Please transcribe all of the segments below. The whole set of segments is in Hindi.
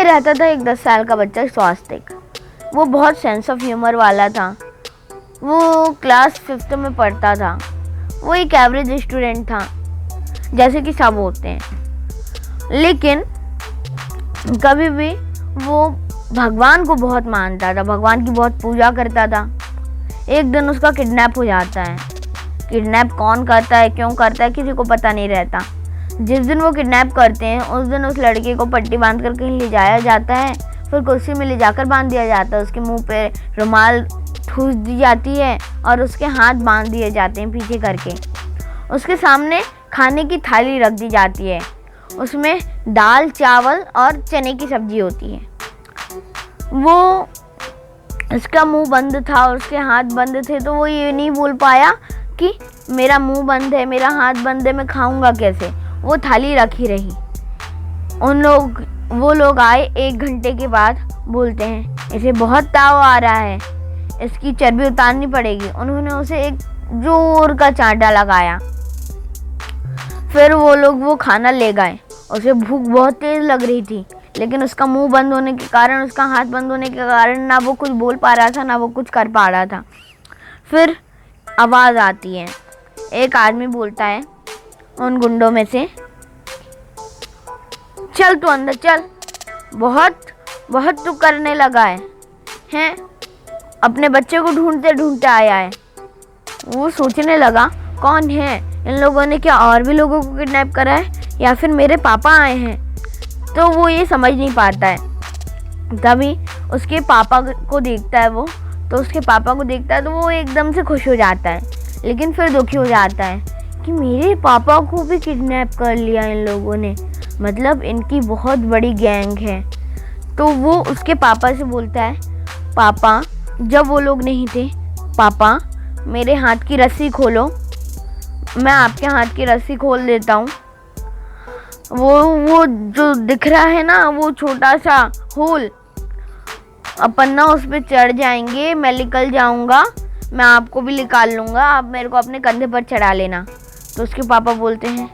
में रहता था एक 10 साल का बच्चा स्वास्तिक। वो बहुत सेंस ऑफ ह्यूमर वाला था। वो क्लास 5th में पढ़ता था। वो एक एवरेज स्टूडेंट था, जैसे कि सब होते हैं, लेकिन कभी भी वो भगवान को बहुत मानता था, भगवान की बहुत पूजा करता था। एक दिन उसका किडनैप हो जाता है। किडनैप कौन करता है, क्यों करता है, किसी को पता नहीं रहता। जिस दिन वो किडनैप करते हैं उस दिन उस लड़के को पट्टी बांध कर कहीं ले जाया जाता है, फिर कुर्सी में ले जाकर बांध दिया जाता है। उसके मुंह पे रुमाल ठूस दी जाती है और उसके हाथ बांध दिए जाते हैं पीछे करके। उसके सामने खाने की थाली रख दी जाती है, उसमें दाल चावल और चने की सब्जी होती है। वो उसका मुंह बंद था और उसके हाथ बंद थे, तो वो ये नहीं बोल पाया कि मेरा मुंह बंद है, मेरा हाथ बंद है, मैं खाऊंगा कैसे। वो थाली रखी रही। वो लोग आए 1 घंटे के बाद, बोलते हैं इसे बहुत ताव आ रहा है, इसकी चर्बी उतारनी पड़ेगी। उन्होंने उसे एक जोर का चांटा लगाया। फिर वो लोग वो खाना ले गए। उसे भूख बहुत तेज लग रही थी, लेकिन उसका मुंह बंद होने के कारण, उसका हाथ बंद होने के कारण ना वो कुछ बोल पा रहा था, ना वो कुछ कर पा रहा था। फिर आवाज़ आती है। एक आदमी बोलता है उन गुंडों में से, चल तू अंदर चल, बहुत तू करने लगा है, अपने बच्चे को ढूंढते ढूंढते आया है। वो सोचने लगा, कौन है, इन लोगों ने क्या और भी लोगों को किडनैप करा है, या फिर मेरे पापा आए हैं। तो वो ये समझ नहीं पाता है। तभी उसके पापा को देखता है वो, तो उसके पापा को देखता है तो वो एकदम से खुश हो जाता है, लेकिन फिर दुखी हो जाता है कि मेरे पापा को भी किडनैप कर लिया इन लोगों ने, मतलब इनकी बहुत बड़ी गैंग है। तो वो उसके पापा से बोलता है, पापा जब वो लोग नहीं थे, पापा मेरे हाथ की रस्सी खोलो, मैं आपके हाथ की रस्सी खोल देता हूँ। वो जो दिख रहा है ना, वो छोटा सा होल, अपन ना उस पर चढ़ जाएंगे, मैं निकल जाऊंगा, मैं आपको भी निकाल लूँगा, आप मेरे को अपने कंधे पर चढ़ा लेना। तो उसके पापा बोलते हैं,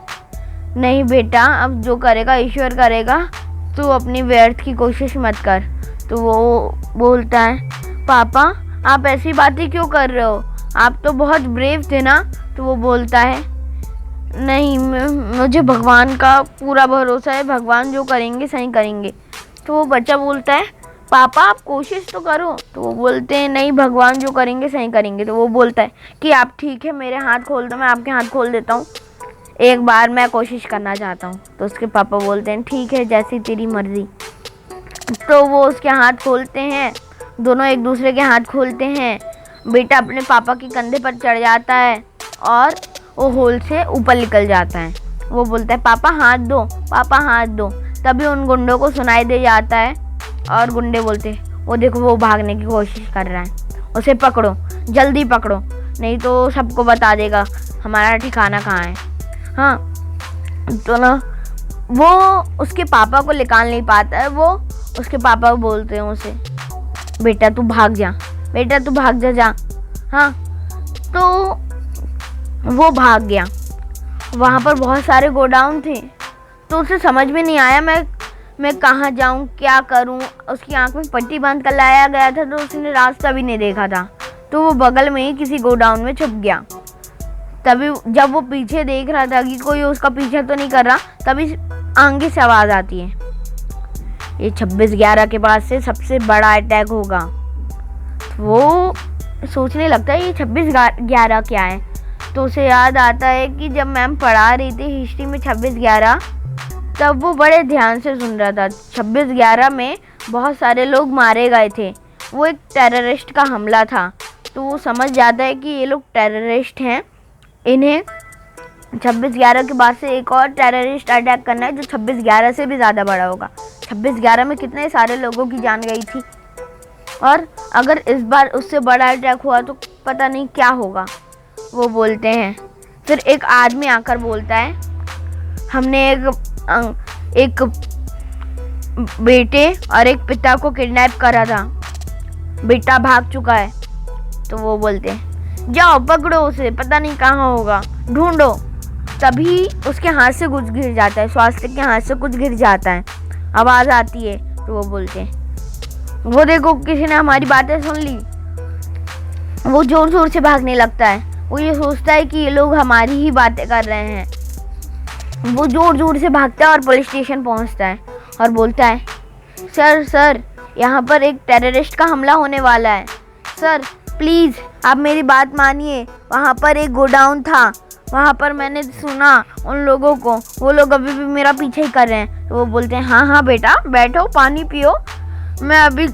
नहीं बेटा, अब जो करेगा ईश्वर करेगा, तू अपनी व्यर्थ की कोशिश मत कर। तो वो बोलता है, पापा आप ऐसी बातें क्यों कर रहे हो, आप तो बहुत ब्रेव थे ना। तो वो बोलता है, नहीं मुझे भगवान का पूरा भरोसा है, भगवान जो करेंगे सही करेंगे। तो वो बच्चा बोलता है, पापा आप कोशिश तो करो। तो वो बोलते हैं, नहीं भगवान जो करेंगे सही करेंगे। तो वो बोलता है कि आप ठीक है, मेरे हाथ खोल दो, मैं आपके हाथ खोल देता हूँ, एक बार मैं कोशिश करना चाहता हूँ। तो उसके पापा बोलते हैं, ठीक है जैसी तेरी मर्जी। तो वो उसके हाथ खोलते हैं, दोनों एक दूसरे के हाथ खोलते हैं। बेटा अपने पापा के कंधे पर चढ़ जाता है और वो होल से ऊपर निकल जाता है। वो बोलता है, पापा हाथ दो, पापा हाथ दो। तभी उन गुंडों को सुनाई दे जाता है और गुंडे बोलते हैं, वो देखो वो भागने की कोशिश कर रहा है, उसे पकड़ो, जल्दी पकड़ो, नहीं तो सबको बता देगा हमारा ठिकाना कहाँ है। हाँ, तो ना वो उसके पापा को निकाल नहीं पाता है। वो उसके पापा को बोलते हैं उसे, बेटा तू भाग जा, बेटा तू भाग जा। हाँ, तो वो भाग गया। वहाँ पर बहुत सारे गोडाउन थे, तो उसे समझ में नहीं आया मैं कहाँ जाऊँ, क्या करूँ। उसकी आंख में पट्टी बांध कर लाया गया था, तो उसने रास्ता भी नहीं देखा था। तो वो बगल में ही किसी गोडाउन में छुप गया। तभी जब वो पीछे देख रहा था कि कोई उसका पीछा तो नहीं कर रहा, तभी आगे से आवाज़ आती है, ये 26/11 के बाद से सबसे बड़ा अटैक होगा। वो सोचने लगता है ये 26/11 क्या है। तो उसे याद आता है कि जब मैम पढ़ा रही थी हिस्ट्री में 26/11, तब वो बड़े ध्यान से सुन रहा था। 26/11 में बहुत सारे लोग मारे गए थे, वो एक टेररिस्ट का हमला था। तो वो समझ जाता है कि ये लोग टेररिस्ट हैं, इन्हें 26/11 के बाद से एक और टेररिस्ट अटैक करना है जो 26/11 से भी ज़्यादा बड़ा होगा। 26/11 में कितने सारे लोगों की जान गई थी, और अगर इस बार उससे बड़ा अटैक हुआ तो पता नहीं क्या होगा। वो बोलते हैं, फिर एक आदमी आकर बोलता है, हमने एक बेटे और एक पिता को किडनैप करा था, बेटा भाग चुका है। तो वो बोलते हैं, जाओ पकड़ो उसे, पता नहीं कहाँ होगा, ढूंढो। तभी उसके हाथ से कुछ गिर जाता है, स्वास्थ्य के हाथ से कुछ गिर जाता है। आवाज़ आती है, तो वो बोलते हैं वो देखो किसी ने हमारी बातें सुन ली। वो जोर जोर से भागने लगता है। वो ये सोचता है कि ये लोग हमारी ही बातें कर रहे हैं। वो जोर जोर से भागता है और पुलिस स्टेशन पहुंचता है और बोलता है सर यहाँ पर एक टेररिस्ट का हमला होने वाला है। सर प्लीज़ आप मेरी बात मानिए। वहाँ पर एक गोडाउन था, वहाँ पर मैंने सुना उन लोगों को, वो लोग अभी भी मेरा पीछे ही कर रहे हैं। तो वो बोलते हैं हाँ बेटा बैठो, पानी पियो, मैं अभी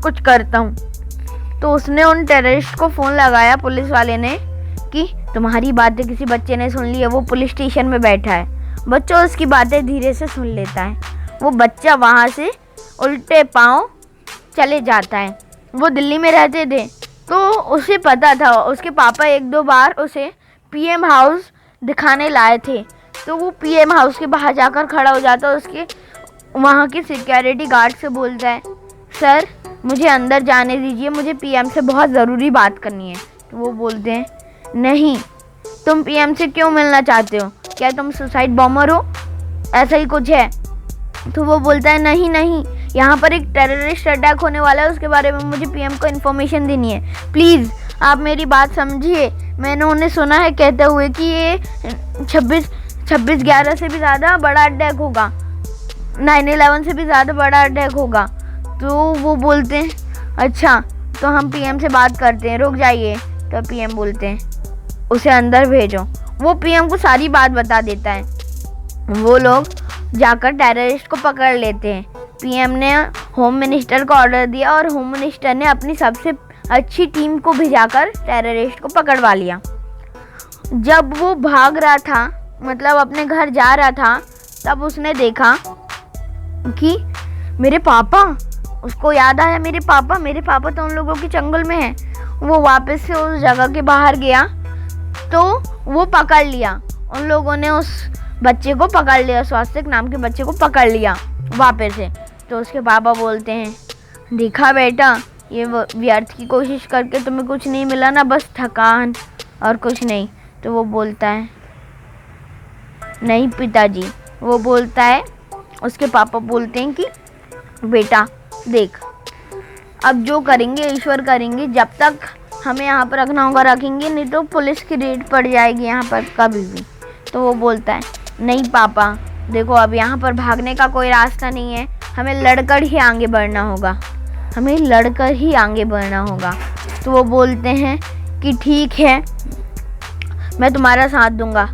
कुछ करता हूँ। तो उसने उन टेररिस्ट को फ़ोन लगाया पुलिस वाले ने कि तुम्हारी बातें किसी बच्चे ने सुन ली है, वो पुलिस स्टेशन में बैठा है। बच्चा उसकी बातें धीरे से सुन लेता है। वो बच्चा वहाँ से उल्टे पाँव चले जाता है। वो दिल्ली में रहते थे तो उसे पता था, उसके पापा एक दो बार उसे पीएम हाउस दिखाने लाए थे। तो वो पीएम हाउस के बाहर जाकर खड़ा हो जाता है। उसके वहाँ के सिक्योरिटी गार्ड से बोलता है सर मुझे अंदर जाने दीजिए, मुझे पीएम से बहुत ज़रूरी बात करनी है। तो वो बोलते हैं नहीं, तुम पीएम से क्यों मिलना चाहते हो? क्या तुम सुसाइड बॉम्बर हो? ऐसा ही कुछ है। तो वो बोलता है नहीं, यहाँ पर एक टेररिस्ट अटैक होने वाला है, उसके बारे में मुझे पीएम को इन्फॉर्मेशन देनी है। प्लीज़ आप मेरी बात समझिए। मैंने उन्हें सुना है कहते हुए कि ये 26/11 से भी ज़्यादा बड़ा अटैक होगा, 9/11 से भी ज़्यादा बड़ा अटैक होगा। तो वो बोलते हैं अच्छा तो हम पीएम से बात करते हैं, रुक जाइए। तो पीएम बोलते हैं उसे अंदर भेजो। वो पीएम को सारी बात बता देता है। वो लोग जाकर टेररिस्ट को पकड़ लेते हैं। पीएम ने होम मिनिस्टर को ऑर्डर दिया और होम मिनिस्टर ने अपनी सबसे अच्छी टीम को भिजाकर टेररिस्ट को पकड़वा लिया। जब वो भाग रहा था, मतलब अपने घर जा रहा था, तब उसने देखा कि मेरे पापा, उसको याद आया मेरे पापा तो उन लोगों के जंगल में हैं। वो वापस से उस जगह के बाहर गया तो वो पकड़ लिया। उन लोगों ने उस बच्चे को पकड़ लिया, स्वास्तिक नाम के बच्चे को पकड़ लिया वापस से। तो उसके पापा बोलते हैं देखा बेटा, ये व्यर्थ की कोशिश करके तुम्हें कुछ नहीं मिला ना, बस थकान और कुछ नहीं। तो वो बोलता है नहीं पिताजी। वो बोलता है, उसके पापा बोलते हैं कि बेटा देख, अब जो करेंगे ईश्वर करेंगे, जब तक हमें यहाँ पर रखना होगा रखेंगे, नहीं तो पुलिस की रेड पड़ जाएगी यहाँ पर कभी भी। तो वो बोलता है नहीं पापा देखो, अब यहाँ पर भागने का कोई रास्ता नहीं है, हमें लड़कर ही आगे बढ़ना होगा। तो वो बोलते हैं कि ठीक है मैं तुम्हारा साथ दूंगा।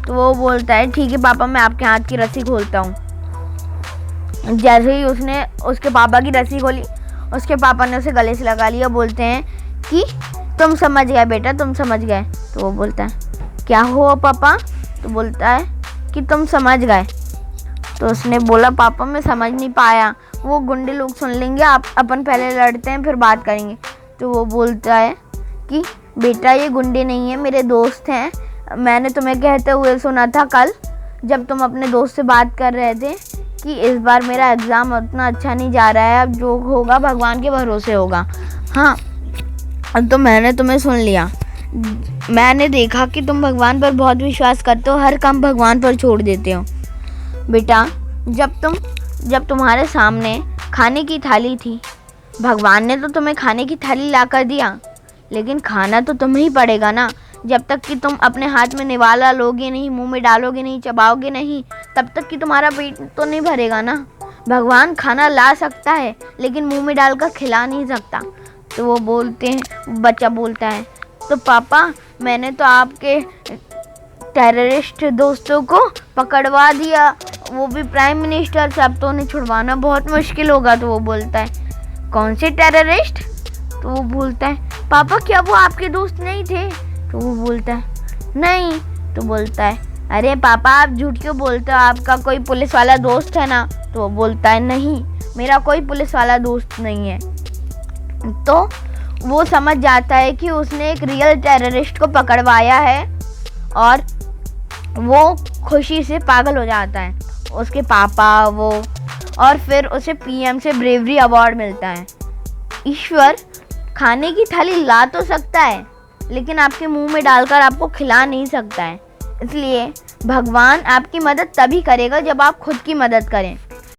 तो वो बोलता है ठीक है पापा, मैं आपके हाथ की रस्सी खोलता हूँ। जैसे ही उसने उसके पापा की रस्सी खोली, उसके पापा ने उसे गले से लगा लिया। बोलते हैं कि तुम समझ गए बेटा, तुम समझ गए। तो वो बोलता है क्या हुआ पापा? तो बोलता है कि तुम समझ गए। तो उसने बोला पापा मैं समझ नहीं पाया, वो गुंडे लोग सुन लेंगे, आप अपन पहले लड़ते हैं फिर बात करेंगे। तो वो बोलता है कि बेटा ये गुंडे नहीं है, मेरे दोस्त हैं। मैंने तुम्हें कहते हुए सुना था कल जब तुम अपने दोस्त से बात कर रहे थे कि इस बार मेरा एग्ज़ाम उतना अच्छा नहीं जा रहा है, अब जो होगा भगवान के भरोसे होगा। हाँ तो मैंने तुम्हें सुन लिया, मैंने देखा कि तुम भगवान पर बहुत विश्वास करते हो, हर काम भगवान पर छोड़ देते हो। बेटा जब तुम्हारे सामने खाने की थाली थी, भगवान ने तो तुम्हें खाने की थाली ला कर दिया, लेकिन खाना तो तुम्हें ही पड़ेगा ना। जब तक कि तुम अपने हाथ में निवाला लोगे नहीं, मुंह में डालोगे नहीं, चबाओगे नहीं, तब तक कि तुम्हारा पेट तो नहीं भरेगा ना। भगवान खाना ला सकता है लेकिन मुंह में डालकर खिला नहीं सकता। तो वो बोलते हैं, बच्चा बोलता है तो पापा मैंने तो आपके टेररिस्ट दोस्तों को पकड़वा दिया, वो भी प्राइम मिनिस्टर से, अब तो उन्हें छुड़वाना बहुत मुश्किल होगा। तो वो बोलता है कौन से टेररिस्ट? तो वो बोलता है पापा क्या वो आपके दोस्त नहीं थे? तो वो बोलता है नहीं। तो बोलता है अरे पापा आप झूठ क्यों बोलते हो, आपका कोई पुलिस वाला दोस्त है ना? तो वो बोलता है नहीं मेरा कोई पुलिस वाला दोस्त नहीं है। तो वो समझ जाता है कि उसने एक रियल टेररिस्ट को पकड़वाया है और वो खुशी से पागल हो जाता है, उसके पापा वो, और फिर उसे पीएम से ब्रेवरी अवार्ड मिलता है। ईश्वर खाने की थाली ला तो सकता है लेकिन आपके मुंह में डालकर आपको खिला नहीं सकता है, इसलिए भगवान आपकी मदद तभी करेगा जब आप खुद की मदद करें।